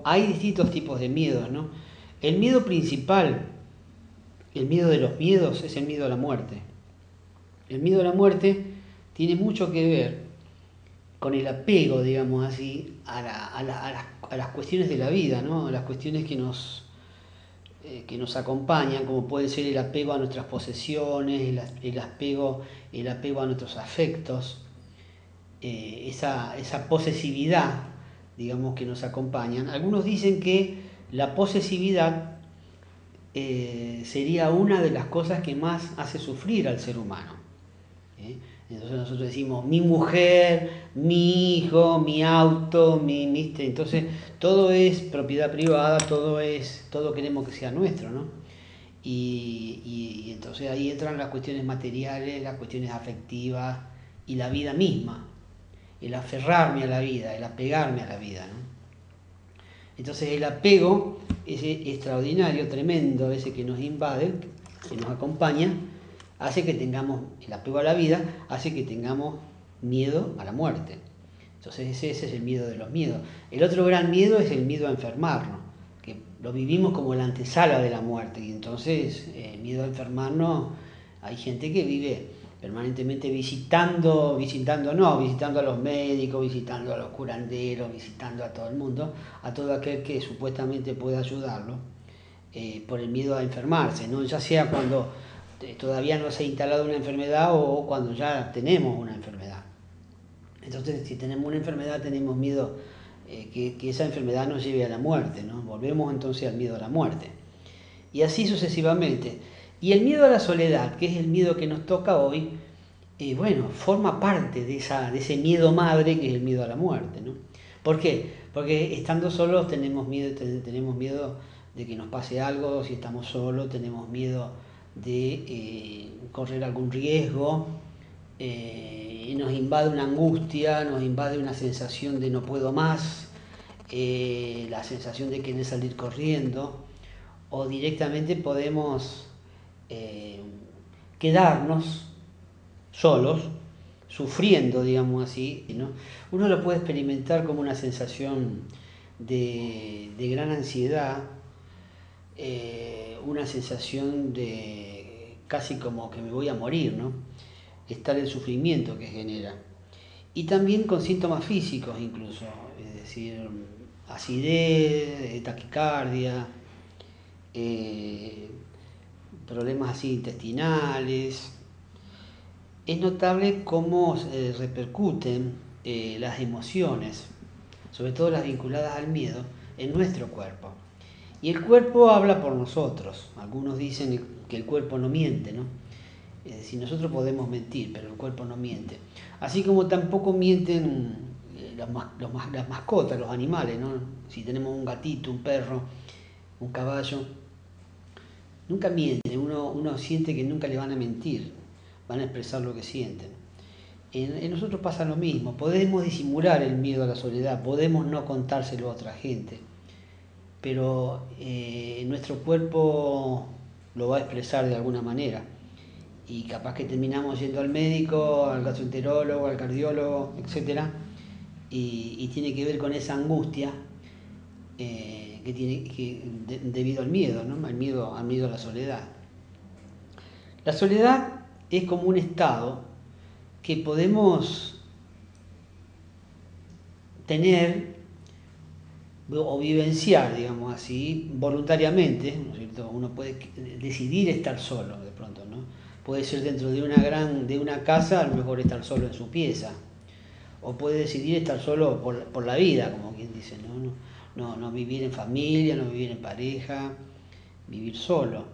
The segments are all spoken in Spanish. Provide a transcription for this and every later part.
Hay distintos tipos de miedos, ¿no? El miedo principal, el miedo de los miedos, es el miedo a la muerte. El miedo a la muerte tiene mucho que ver con el apego, digamos así, a las cuestiones de la vida, ¿no? A las cuestiones que nos acompañan, como puede ser el apego a nuestras posesiones, el apego a nuestros afectos, esa posesividad, digamos, que nos acompañan. Algunos dicen que la posesividad sería una de las cosas que más hace sufrir al ser humano. ¿eh? Entonces nosotros decimos mi mujer, mi hijo, mi auto, entonces todo es propiedad privada, todo queremos que sea nuestro, ¿no? Y entonces ahí entran las cuestiones materiales, las cuestiones afectivas y la vida misma, el aferrarme a la vida, el apegarme a la vida, ¿no? Entonces el apego, ese extraordinario, tremendo, ese que nos invade, que nos acompaña, hace que tengamos, el apego a la vida, hace que tengamos miedo a la muerte. Entonces ese es el miedo de los miedos. El otro gran miedo es el miedo a enfermarnos, que lo vivimos como la antesala de la muerte. Y entonces el miedo a enfermarnos, hay gente que vive permanentemente visitando a los médicos, visitando a los curanderos, visitando a todo el mundo, a todo aquel que supuestamente puede ayudarlo, por el miedo a enfermarse, ¿no? Ya sea cuando todavía no se ha instalado una enfermedad o cuando ya tenemos una enfermedad. Entonces, si tenemos una enfermedad, tenemos miedo que esa enfermedad nos lleve a la muerte, ¿no? Volvemos entonces al miedo a la muerte. Y así sucesivamente. Y el miedo a la soledad, que es el miedo que nos toca hoy, bueno, forma parte de ese miedo madre que es el miedo a la muerte, ¿no? ¿Por qué? Porque estando solos tenemos miedo de que nos pase algo, si estamos solos tenemos miedo de correr algún riesgo, nos invade una angustia, nos invade una sensación de no puedo más, la sensación de querer salir corriendo, o directamente podemos quedarnos solos, sufriendo, digamos así, ¿no? Uno lo puede experimentar como una sensación de gran ansiedad, una sensación de casi como que me voy a morir, ¿no? Estar el sufrimiento que genera. Y también con síntomas físicos incluso, es decir, acidez, taquicardia, problemas así intestinales. Es notable cómo repercuten las emociones, sobre todo las vinculadas al miedo, en nuestro cuerpo. Y el cuerpo habla por nosotros. Algunos dicen que el cuerpo no miente, ¿no? Es decir, nosotros podemos mentir, pero el cuerpo no miente. Así como tampoco mienten las mascotas, los animales, ¿no? Si tenemos un gatito, un perro, un caballo, nunca mienten. Uno siente que nunca le van a mentir, van a expresar lo que sienten. En nosotros pasa lo mismo, podemos disimular el miedo a la soledad, podemos no contárselo a otra gente, pero nuestro cuerpo lo va a expresar de alguna manera. Y capaz que terminamos yendo al médico, al gastroenterólogo, al cardiólogo, etc. Y tiene que ver con esa angustia debido al miedo, ¿no? Al miedo a la soledad. La soledad es como un estado que podemos tener o vivenciar, digamos así, voluntariamente, ¿no es cierto? Uno puede decidir estar solo de pronto, ¿no? Puede ser dentro de una casa, a lo mejor estar solo en su pieza, o puede decidir estar solo por la vida, como quien dice, ¿no? No vivir en familia, no vivir en pareja, vivir solo.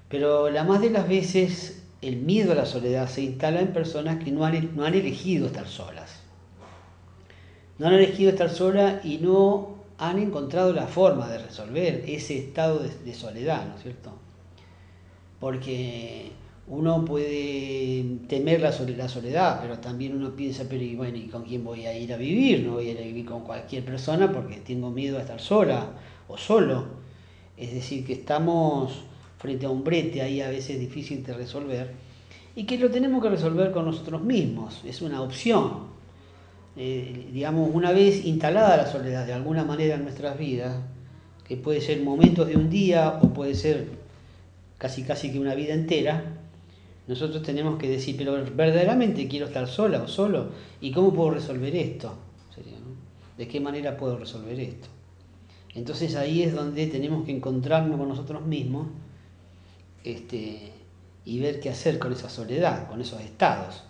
Pero la más de las veces el miedo a la soledad se instala en personas que no han elegido estar solas. No han elegido estar solas y no han encontrado la forma de resolver ese estado de soledad, ¿no es cierto? Porque uno puede temer la soledad, pero también uno piensa, pero y bueno, ¿y con quién voy a ir a vivir? No voy a ir a vivir con cualquier persona porque tengo miedo a estar sola o solo. Es decir, que estamos frente a un brete ahí a veces difícil de resolver y que lo tenemos que resolver con nosotros mismos, es una opción. digamos, una vez instalada la soledad de alguna manera en nuestras vidas, que puede ser momentos de un día o puede ser casi que una vida entera, nosotros tenemos que decir, pero verdaderamente quiero estar sola o solo, ¿y cómo puedo resolver esto? Sería, ¿no? ¿De qué manera puedo resolver esto? Entonces ahí es donde tenemos que encontrarnos con nosotros mismos y ver qué hacer con esa soledad, con esos estados.